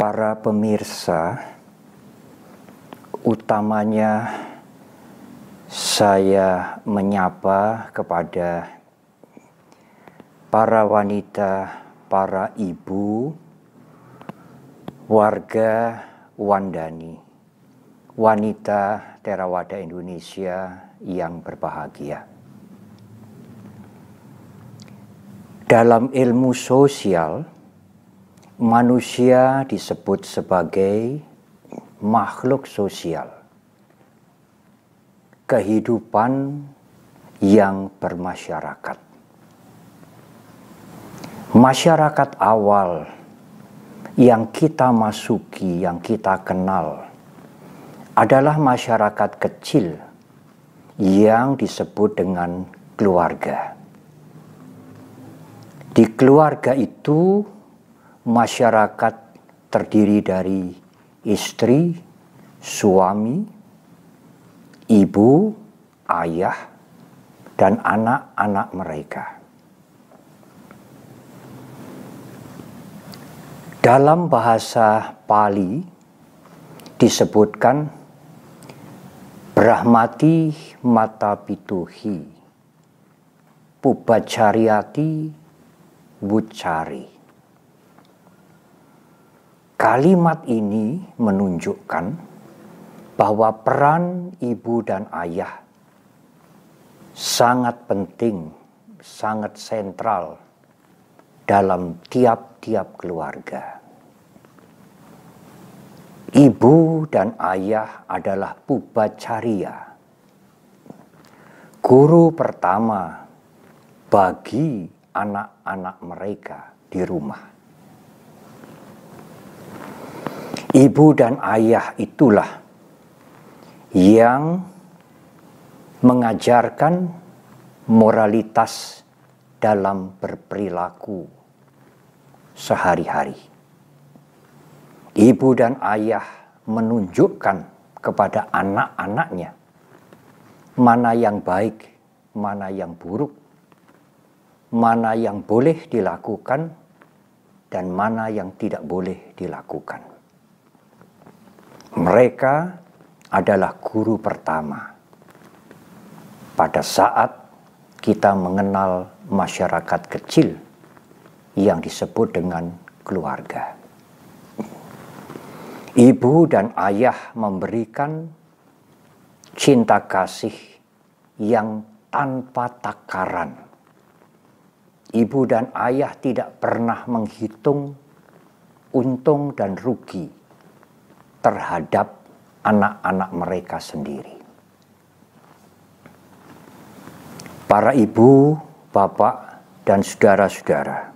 para pemirsa, utamanya saya menyapa kepada para wanita, para ibu, warga Wandani, wanita Theravada Indonesia yang berbahagia. Dalam ilmu sosial, manusia disebut sebagai makhluk sosial, kehidupan yang bermasyarakat. Masyarakat awal yang kita masuki, yang kita kenal, adalah masyarakat kecil yang disebut dengan keluarga. Di keluarga itu, masyarakat terdiri dari istri, suami, ibu, ayah, dan anak-anak mereka. Dalam bahasa Pali disebutkan Brahmati mata pituhi, Pubacaryati Bucari. Kalimat ini menunjukkan bahwa peran ibu dan ayah sangat penting, sangat sentral dalam tiap-tiap keluarga. Ibu dan ayah adalah pubacarya, guru pertama bagi anak-anak mereka di rumah. Ibu dan ayah itulah yang mengajarkan moralitas dalam berperilaku sehari-hari. Ibu dan ayah menunjukkan kepada anak-anaknya mana yang baik, mana yang buruk, mana yang boleh dilakukan, dan mana yang tidak boleh dilakukan. Mereka adalah guru pertama pada saat kita mengenal masyarakat kecil yang disebut dengan keluarga. Ibu dan ayah memberikan cinta kasih yang tanpa takaran. Ibu dan ayah tidak pernah menghitung untung dan rugi terhadap anak-anak mereka sendiri. Para ibu, bapak, dan saudara-saudara,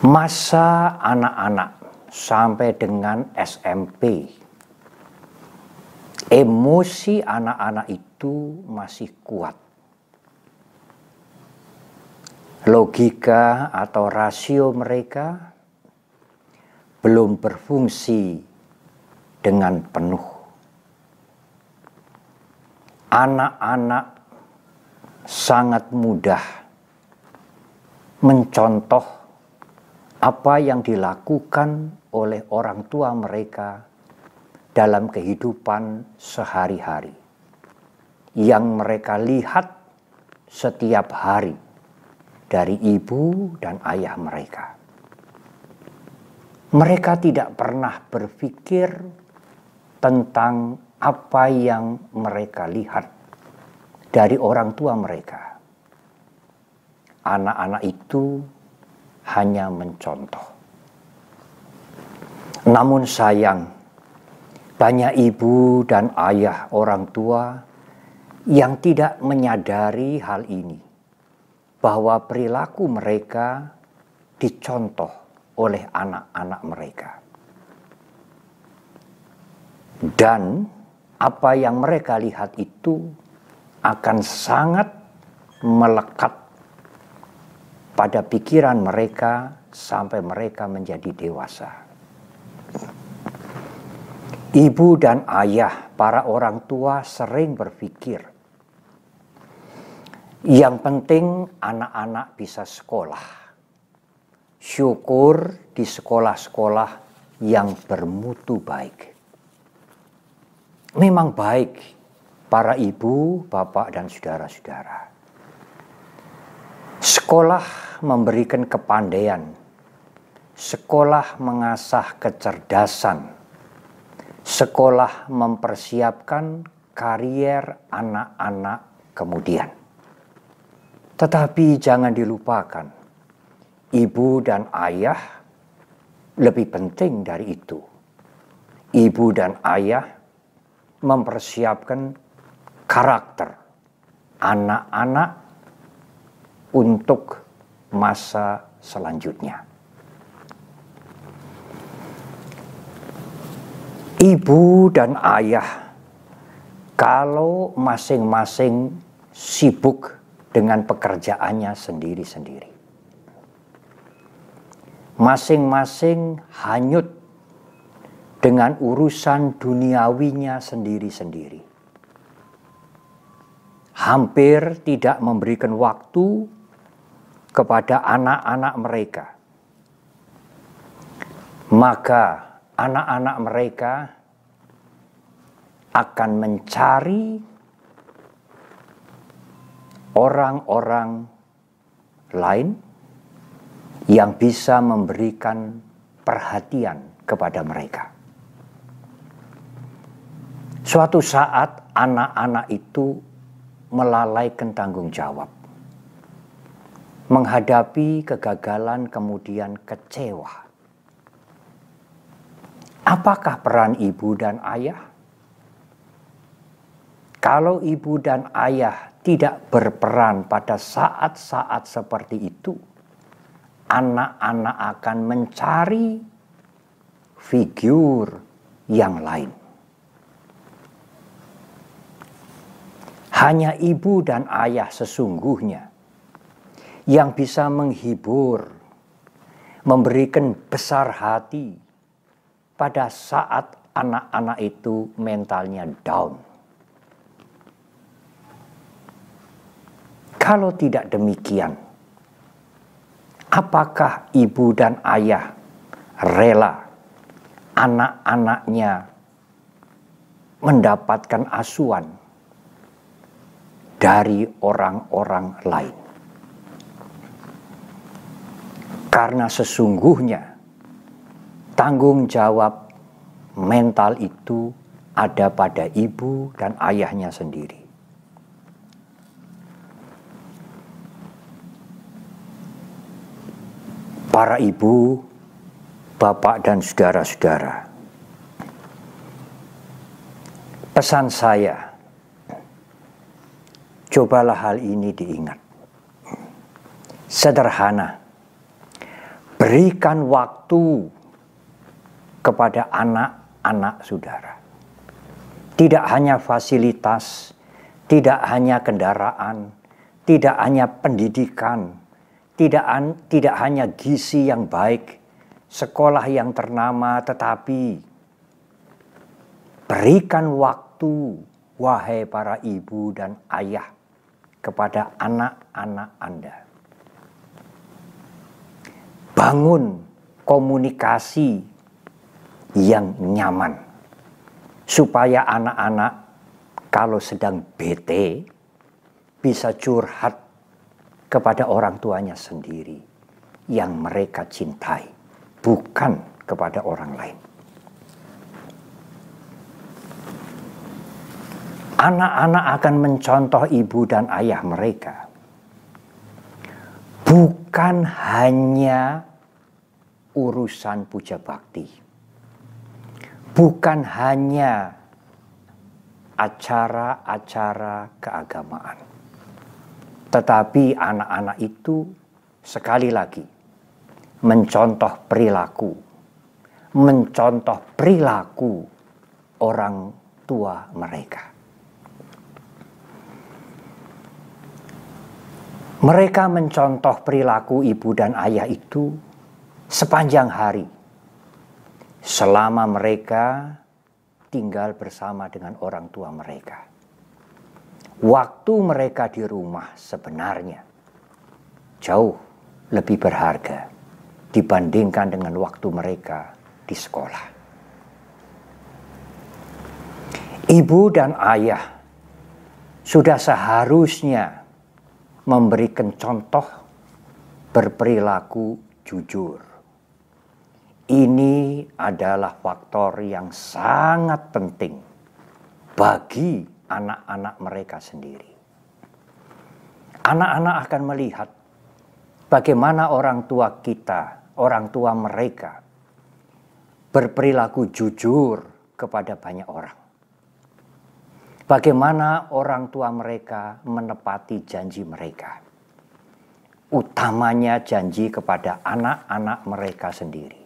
masa anak-anak sampai dengan SMP, emosi anak-anak itu masih kuat. Logika atau rasio mereka belum berfungsi dengan penuh. Anak-anak sangat mudah mencontoh apa yang dilakukan oleh orang tua mereka dalam kehidupan sehari-hari, yang mereka lihat setiap hari dari ibu dan ayah mereka. Mereka tidak pernah berpikir tentang apa yang mereka lihat dari orang tua mereka. Anak-anak itu hanya mencontoh. Namun sayang, banyak ibu dan ayah orang tua yang tidak menyadari hal ini, bahwa perilaku mereka dicontoh oleh anak-anak mereka. Dan apa yang mereka lihat itu akan sangat melekat pada pikiran mereka sampai mereka menjadi dewasa. Ibu dan ayah, para orang tua sering berpikir, yang penting anak-anak bisa sekolah. syukur di sekolah-sekolah yang bermutu baik. Memang baik para ibu, bapak, dan saudara-saudara. Sekolah memberikan kepandaian, sekolah mengasah kecerdasan, sekolah mempersiapkan karier anak-anak kemudian. Tetapi jangan dilupakan, ibu dan ayah lebih penting dari itu. Ibu dan ayah mempersiapkan karakter anak-anak untuk masa selanjutnya. Ibu dan ayah, kalau masing-masing sibuk dengan pekerjaannya sendiri-sendiri, masing-masing hanyut dengan urusan duniawinya sendiri-sendiri, hampir tidak memberikan waktu kepada anak-anak mereka, maka anak-anak mereka akan mencari orang-orang lain yang bisa memberikan perhatian kepada mereka. Suatu saat anak-anak itu melalaikan tanggung jawab, menghadapi kegagalan kemudian kecewa. Apakah peran ibu dan ayah? Kalau ibu dan ayah tidak berperan pada saat-saat seperti itu, anak-anak akan mencari figur yang lain. Hanya ibu dan ayah sesungguhnya yang bisa menghibur, memberikan besar hati pada saat anak-anak itu mentalnya down. Kalau tidak demikian, apakah ibu dan ayah rela anak-anaknya mendapatkan asuhan dari orang-orang lain? Karena sesungguhnya tanggung jawab mental itu ada pada ibu dan ayahnya sendiri. Para ibu, bapak, dan saudara-saudara, pesan saya, cobalah hal ini diingat. Sederhana, berikan waktu kepada anak-anak saudara. Tidak hanya fasilitas, tidak hanya kendaraan, tidak hanya pendidikan, tidak hanya gizi yang baik, sekolah yang ternama, tetapi berikan waktu, wahai para ibu dan ayah, kepada anak-anak Anda. Bangun komunikasi yang nyaman, supaya anak-anak kalau sedang bete bisa curhat kepada orang tuanya sendiri yang mereka cintai, bukan kepada orang lain. Anak-anak akan mencontoh ibu dan ayah mereka, bukan hanya urusan puja bakti, bukan hanya acara-acara keagamaan, tetapi anak-anak itu sekali lagi mencontoh perilaku orang tua mereka. Mereka mencontoh perilaku ibu dan ayah itu sepanjang hari, selama mereka tinggal bersama dengan orang tua mereka. Waktu mereka di rumah sebenarnya jauh lebih berharga dibandingkan dengan waktu mereka di sekolah. Ibu dan ayah sudah seharusnya memberikan contoh berperilaku jujur. Ini adalah faktor yang sangat penting bagi anak-anak mereka sendiri. Anak-anak akan melihat bagaimana orang tua kita, orang tua mereka berperilaku jujur kepada banyak orang. Bagaimana orang tua mereka menepati janji mereka. Utamanya janji kepada anak-anak mereka sendiri.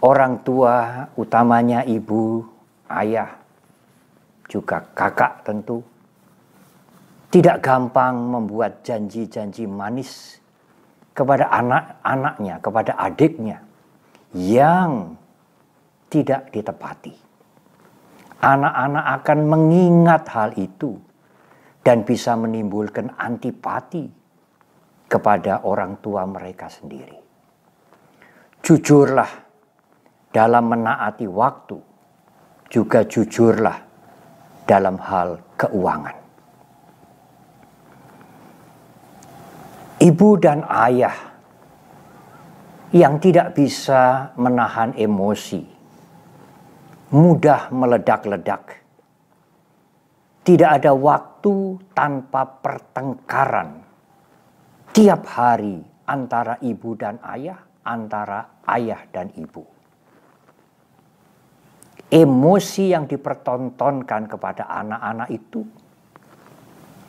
Orang tua, utamanya ibu, ayah, juga kakak tentu, tidak gampang membuat janji-janji manis kepada anak-anaknya, kepada adiknya yang tidak ditepati. Anak-anak akan mengingat hal itu dan bisa menimbulkan antipati kepada orang tua mereka sendiri. Jujurlah dalam menaati waktu, juga jujurlah dalam hal keuangan. Ibu dan ayah yang tidak bisa menahan emosi, mudah meledak-ledak. Tidak ada waktu tanpa pertengkaran tiap hari antara ibu dan ayah, antara ayah dan ibu. Emosi yang dipertontonkan kepada anak-anak itu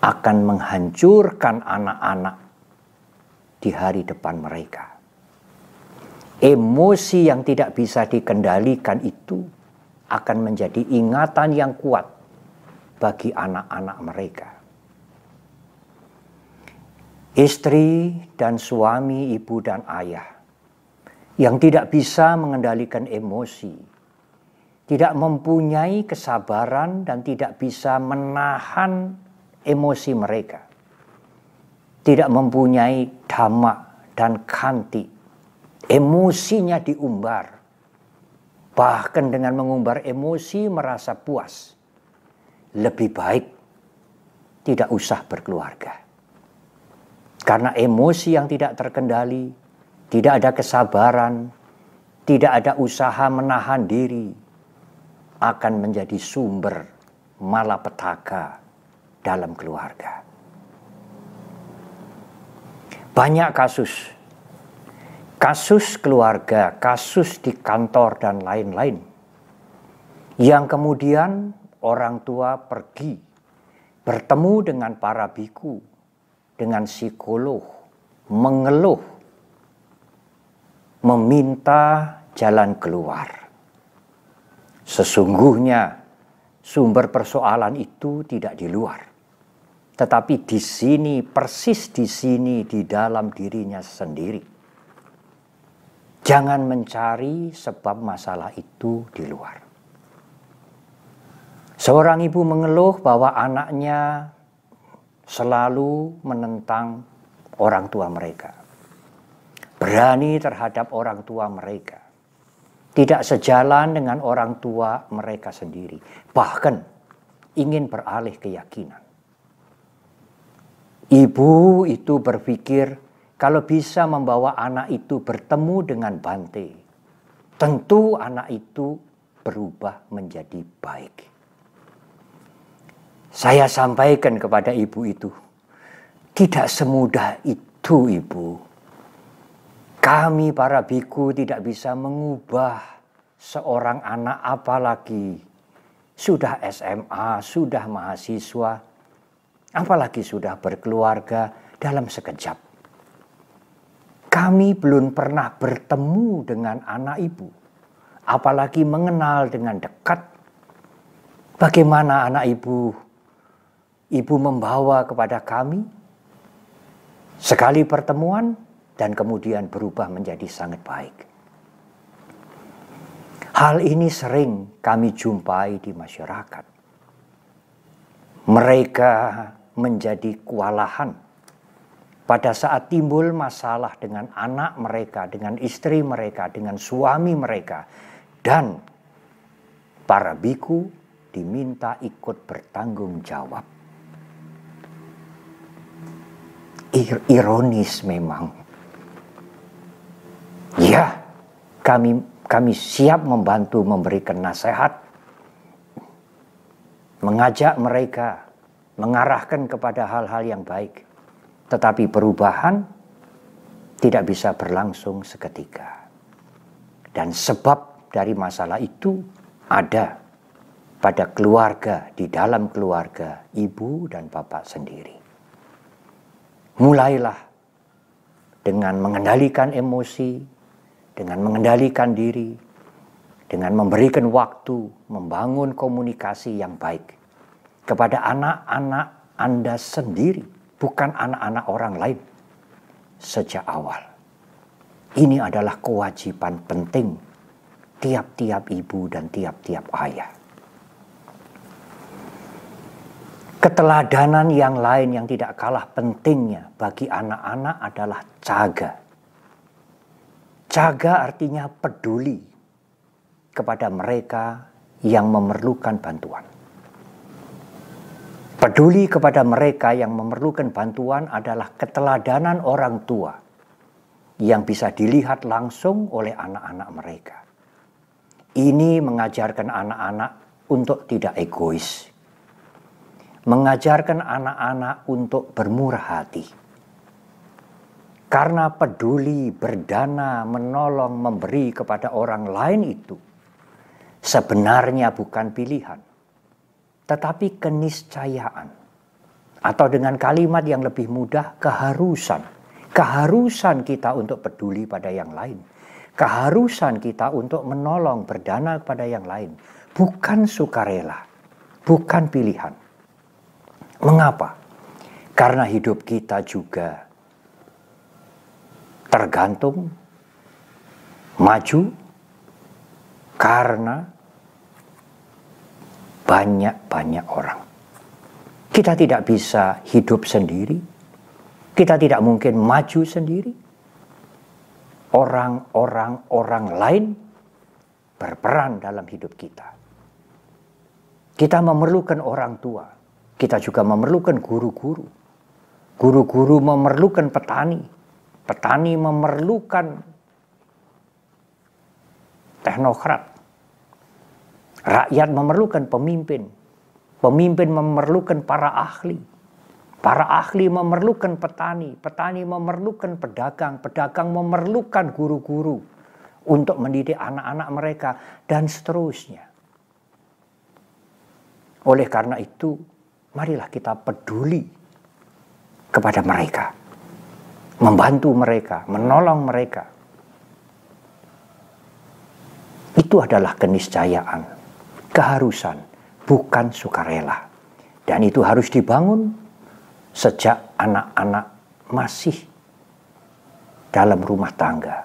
akan menghancurkan anak-anak di hari depan mereka. Emosi yang tidak bisa dikendalikan itu akan menjadi ingatan yang kuat bagi anak-anak mereka. Istri dan suami, ibu dan ayah yang tidak bisa mengendalikan emosi, tidak mempunyai kesabaran dan tidak bisa menahan emosi mereka, tidak mempunyai dhamma dan khanti, emosinya diumbar, bahkan dengan mengumbar emosi merasa puas, lebih baik tidak usah berkeluarga. Karena emosi yang tidak terkendali, tidak ada kesabaran, tidak ada usaha menahan diri, akan menjadi sumber malapetaka dalam keluarga. Banyak kasus keluarga, kasus di kantor dan lain-lain, yang kemudian orang tua pergi bertemu dengan para biku, dengan psikolog, mengeluh, meminta jalan keluar. Sesungguhnya sumber persoalan itu tidak di luar, tetapi di sini, persis di sini, di dalam dirinya sendiri. Jangan mencari sebab masalah itu di luar. Seorang ibu mengeluh bahwa anaknya selalu menentang orang tua mereka, berani terhadap orang tua mereka, tidak sejalan dengan orang tua mereka sendiri, bahkan ingin beralih keyakinan. Ibu itu berpikir kalau bisa membawa anak itu bertemu dengan Bante, tentu anak itu berubah menjadi baik. Saya sampaikan kepada ibu itu, tidak semudah itu, ibu. Kami para biku tidak bisa mengubah seorang anak, apalagi sudah SMA, sudah mahasiswa, apalagi sudah berkeluarga dalam sekejap. Kami belum pernah bertemu dengan anak ibu, apalagi mengenal dengan dekat. Bagaimana anak ibu membawa kepada kami sekali pertemuan dan kemudian berubah menjadi sangat baik. Hal ini sering kami jumpai di masyarakat. Mereka menjadi kewalahan pada saat timbul masalah dengan anak mereka, dengan istri mereka, dengan suami mereka, dan para biku diminta ikut bertanggung jawab. Ironis memang. Ya, kami siap membantu memberikan nasihat, mengajak mereka, mengarahkan kepada hal-hal yang baik. Tetapi perubahan tidak bisa berlangsung seketika. Dan sebab dari masalah itu ada pada keluarga, di dalam keluarga, ibu dan bapak sendiri. Mulailah dengan mengendalikan emosi, dengan mengendalikan diri, dengan memberikan waktu, membangun komunikasi yang baik kepada anak-anak Anda sendiri, bukan anak-anak orang lain. Sejak awal, ini adalah kewajiban penting tiap-tiap ibu dan tiap-tiap ayah. Keteladanan yang lain yang tidak kalah pentingnya bagi anak-anak adalah jaga. Jaga artinya peduli kepada mereka yang memerlukan bantuan. Peduli kepada mereka yang memerlukan bantuan adalah keteladanan orang tua yang bisa dilihat langsung oleh anak-anak mereka. Ini mengajarkan anak-anak untuk tidak egois. Mengajarkan anak-anak untuk bermurah hati. Karena peduli, berdana, menolong, memberi kepada orang lain itu sebenarnya bukan pilihan, tetapi keniscayaan. Atau dengan kalimat yang lebih mudah, keharusan. Keharusan kita untuk peduli pada yang lain. Keharusan kita untuk menolong, berdana kepada yang lain. Bukan sukarela, bukan pilihan. Mengapa? Karena hidup kita juga tergantung, maju, karena banyak-banyak orang. Kita tidak bisa hidup sendiri. Kita tidak mungkin maju sendiri. Orang lain berperan dalam hidup kita. Kita memerlukan orang tua. Kita juga memerlukan guru-guru. Guru-guru memerlukan petani. Petani memerlukan teknokrat. Rakyat memerlukan pemimpin. Pemimpin memerlukan para ahli. Para ahli memerlukan petani. Petani memerlukan pedagang. Pedagang memerlukan guru-guru untuk mendidik anak-anak mereka. Dan seterusnya. Oleh karena itu, marilah kita peduli kepada mereka. Membantu mereka, menolong mereka. Itu adalah keniscayaan, keharusan, bukan sukarela. Dan itu harus dibangun sejak anak-anak masih dalam rumah tangga.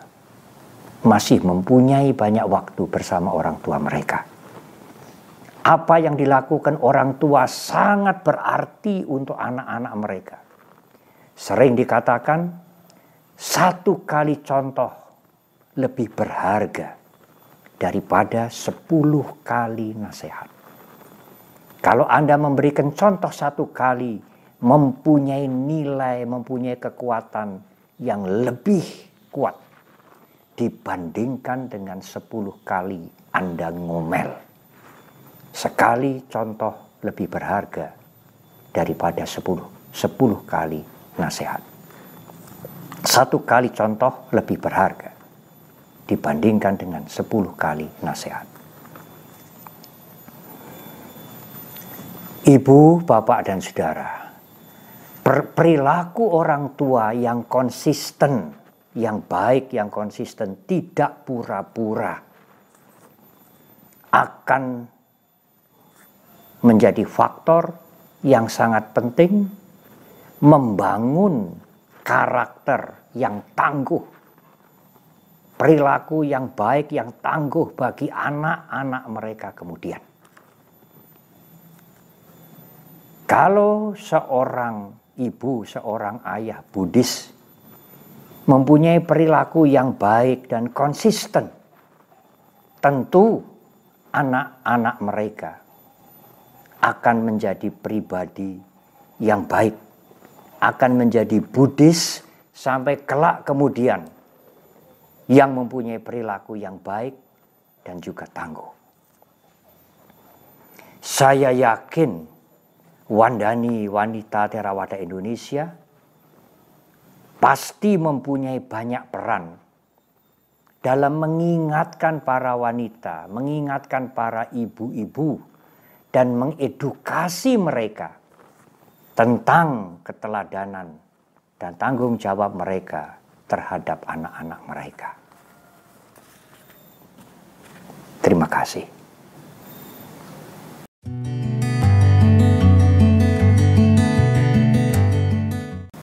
Masih mempunyai banyak waktu bersama orang tua mereka. Apa yang dilakukan orang tua sangat berarti untuk anak-anak mereka. Sering dikatakan, satu kali contoh lebih berharga daripada 10 kali nasihat. Kalau Anda memberikan contoh satu kali, mempunyai nilai, mempunyai kekuatan yang lebih kuat dibandingkan dengan 10 kali Anda ngomel. Sekali contoh lebih berharga daripada 10 kali nasihat. Satu kali contoh lebih berharga dibandingkan dengan 10 kali nasihat. Ibu, bapak, dan saudara, perilaku orang tua yang konsisten, yang baik, yang konsisten, tidak pura-pura, akan menjadi faktor yang sangat penting membangun karakter yang tangguh, perilaku yang baik, yang tangguh bagi anak-anak mereka kemudian. Kalau seorang ibu, seorang ayah Buddhis mempunyai perilaku yang baik dan konsisten, tentu anak-anak mereka akan menjadi pribadi yang baik, akan menjadi Buddhis sampai kelak kemudian yang mempunyai perilaku yang baik dan juga tangguh. Saya yakin Wandani, wanita Theravada Indonesia, pasti mempunyai banyak peran dalam mengingatkan para wanita, mengingatkan para ibu-ibu, dan mengedukasi mereka tentang keteladanan dan tanggung jawab mereka terhadap anak-anak mereka. Terima kasih.